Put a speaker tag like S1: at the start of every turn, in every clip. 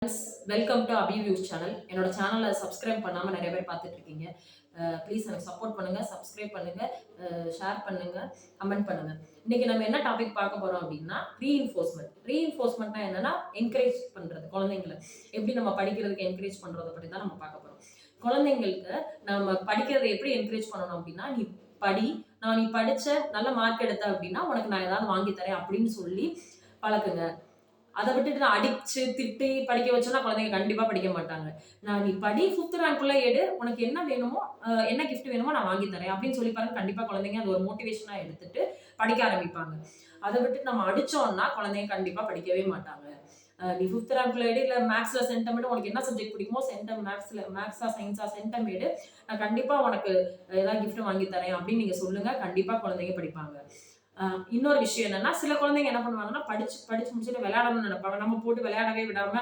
S1: Welcome to Abhi views channel. என்னோட சேனலை subscribe பண்ணாமல் நிறைய பேர் பார்த்துட்டு இருக்கீங்க. ப்ளீஸ் எனக்கு சப்போர்ட் பண்ணுங்க, சப்ஸ்கிரைப் பண்ணுங்க, ஷேர் பண்ணுங்க, கமெண்ட் பண்ணுங்க. இன்னைக்கு நம்ம என்ன டாபிக் பார்க்க போறோம் அப்படின்னா ரீஇன்ஃபோர்ஸ்மெண்ட்னா என்னன்னா என்கரேஜ் பண்றது குழந்தைங்களை எப்படி நம்ம படிக்கிறதுக்கு என்கரேஜ் பண்றதை பற்றி தான் நம்ம பார்க்க போறோம். குழந்தைங்களுக்கு நம்ம படிக்கிறதை எப்படி என்கரேஜ் பண்ணணும் அப்படின்னா, நீ படி, நீ படிச்ச நல்ல மார்க் எடுத்த அப்படின்னா உனக்கு நான் ஏதாவது வாங்கி தரேன் அப்படின்னு சொல்லி பழக்குங்க. அதை விட்டுட்டு நான் அடிச்சு திட்டி படிக்க வச்சோன்னா குழந்தைங்க கண்டிப்பா படிக்க மாட்டாங்க. நீ படி, 5th ரேங்க்குள்ள எடு, உனக்கு என்ன வேணுமோ, என்ன கிஃப்ட் வேணுமோ நான் வாங்கி தரேன் அப்படின்னு சொல்லி பாருங்க. கண்டிப்பா குழந்தைங்க அது ஒரு மோட்டிவேஷனா எடுத்துட்டு படிக்க ஆரம்பிப்பாங்க. அதை விட்டு நம்ம அடிச்சோம்னா குழந்தைங்க கண்டிப்பா படிக்கவே மாட்டாங்க. நீ 5th ரேங்க்ல எடு, இல்ல மேக்ஸ்ல சென்டம், உனக்கு என்ன சப்ஜெக்ட் பிடிக்குமோ சென்டம், மேக்ஸா சயின்ஸா சென்டம் எடு, நான் கண்டிப்பா உனக்கு ஏதாவது கிஃப்ட் வாங்கி தரேன் அப்படின்னு நீங்க சொல்லுங்க. கண்டிப்பா குழந்தைங்க படிப்பாங்க. இன்னொரு விஷயம் என்னன்னா, சில குழந்தைங்க என்ன பண்ணுவாங்கன்னா, படிச்சு முடிச்சுட்டு விளையாடணும்னு நினைப்பாங்க. நம்ம போட்டு விளையாடவே விடாம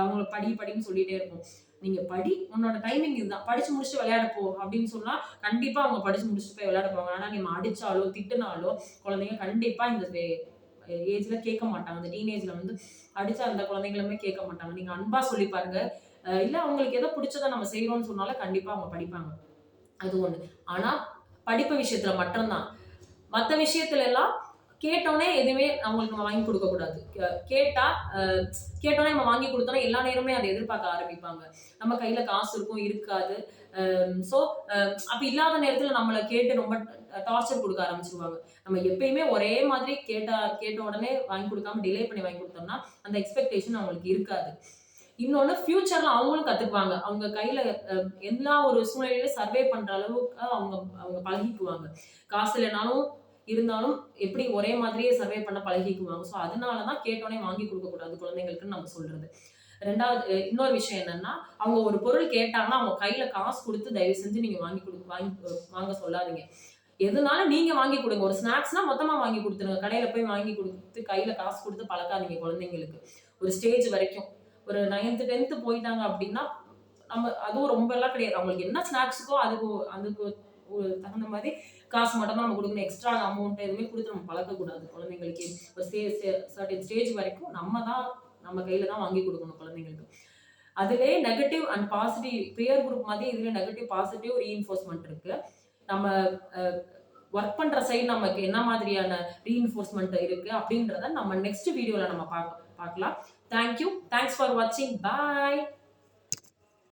S1: அவங்கள படின்னு சொல்லிட்டே இருப்போம். நீங்க படி, உன்னோட டைமிங் இதுதான், படிச்சு முடிச்சுட்டு விளையாட போ அப்படின்னு சொன்னா கண்டிப்பா அவங்க படிச்சு முடிச்சுட்டு போய் விளையாட போவாங்க. ஆனா நீங்க அடிச்சாலோ திட்டுனாலோ குழந்தைங்க கண்டிப்பா இந்த ஏஜ்ல கேட்க மாட்டாங்க. அந்த டீனேஜ்ல அடிச்சா அந்த குழந்தைங்களுமே கேட்க மாட்டாங்க. நீங்க அன்பா சொல்லி பாருங்க. இல்ல அவங்களுக்கு எதோ பிடிச்சதை நம்ம செய்யறோம்னு சொன்னாலும் கண்டிப்பா அவங்க படிப்பாங்க. அது ஒண்ணு. ஆனா படிப்பு விஷயத்துல மட்டும்தான். மற்ற விஷயத்துல எல்லாம் கேட்டோன்னே எதுவுமே அவங்களுக்கு நம்ம வாங்கி கொடுக்க கூடாது. கேட்டோன்னே நம்ம வாங்கி கொடுத்தோம்னா எல்லா நேரமே அதை எதிர்பார்க்க ஆரம்பிப்பாங்க. நம்ம கையில காசு இருக்கும், இருக்காது. ஸோ அப்ப இல்லாத நேரத்துல நம்மளை கேட்டு ரொம்ப டார்ச்சர் கொடுக்க ஆரம்பிச்சிருவாங்க. நம்ம எப்பயுமே ஒரே மாதிரி கேட்ட உடனே வாங்கி கொடுக்காம டிலே பண்ணி வாங்கி கொடுத்தோம்னா அந்த எக்ஸ்பெக்டேஷன் அவங்களுக்கு இருக்காது. இன்னொன்னு ஃபியூச்சர்ல அவங்களும் கத்துக்குவாங்க. அவங்க கையில எல்லா ஒரு சூழ்நிலையிலும் சர்வே பண்ற அளவுக்கு அவங்க பழகிக்குவாங்க. காசு இல்லைனாலும் இருந்தாலும் எப்படி ஒரே மாதிரியே சர்வே பண்ண பழகிக்குவாங்க. ஸோ அதனாலதான் கேட்டோன்னே வாங்கி கொடுக்க கூடாது குழந்தைங்களுக்குன்னு நம்ம சொல்றது. ரெண்டாவது இன்னொரு விஷயம் என்னன்னா, அவங்க ஒரு பொருள் கேட்டாங்கன்னா அவங்க கையில காசு கொடுத்து தயவு செஞ்சு நீங்க வாங்க சொல்லாதீங்க. எதுனாலும் நீங்க வாங்கி கொடுங்க. ஒரு ஸ்நாக்ஸ்னா மொத்தமா வாங்கி கொடுத்துருங்க. கடையில போய் வாங்கி கொடுத்து கையில காசு கொடுத்து பழக்காதீங்க குழந்தைங்களுக்கு. ஒரு ஸ்டேஜ் வரைக்கும், ஒரு 9th 10th போயிட்டாங்க அப்படின்னா நம்ம அதுவும் ரொம்ப எல்லாம் கிடையாது. அவங்களுக்கு என்ன ஸ்நாக்ஸுக்கோ அதுக்கு தகுந்த மாதிரி காசு மட்டும் தான் நம்ம கொடுக்கணும். எக்ஸ்ட்ரா அமௌண்ட் எதுவுமே கொடுத்து நம்ம பழக்கக்கூடாது குழந்தைங்களுக்கு. ஒரு சர்டன் ஸ்டேஜ் வரைக்கும் நம்ம கையில தான் வாங்கி கொடுக்கணும் குழந்தைங்களுக்கு. அதுவே negative and positive pier group மாதிரி இதுல நெகட்டிவ் பாசிட்டிவ் ரீஇன்ஃபோர்ஸ்மெண்ட் இருக்கு. நம்ம ஒர்க் பண்ற சைடு நமக்கு என்ன மாதிரியான ரீஇன்ஃபோர்ஸ்மெண்ட் இருக்கு அப்படின்றத நம்ம நெக்ஸ்ட் வீடியோல நம்ம பார்க்கலாம். தேங்க்யூ. தேங்க்ஸ் ஃபார் வாட்சிங். பாய்.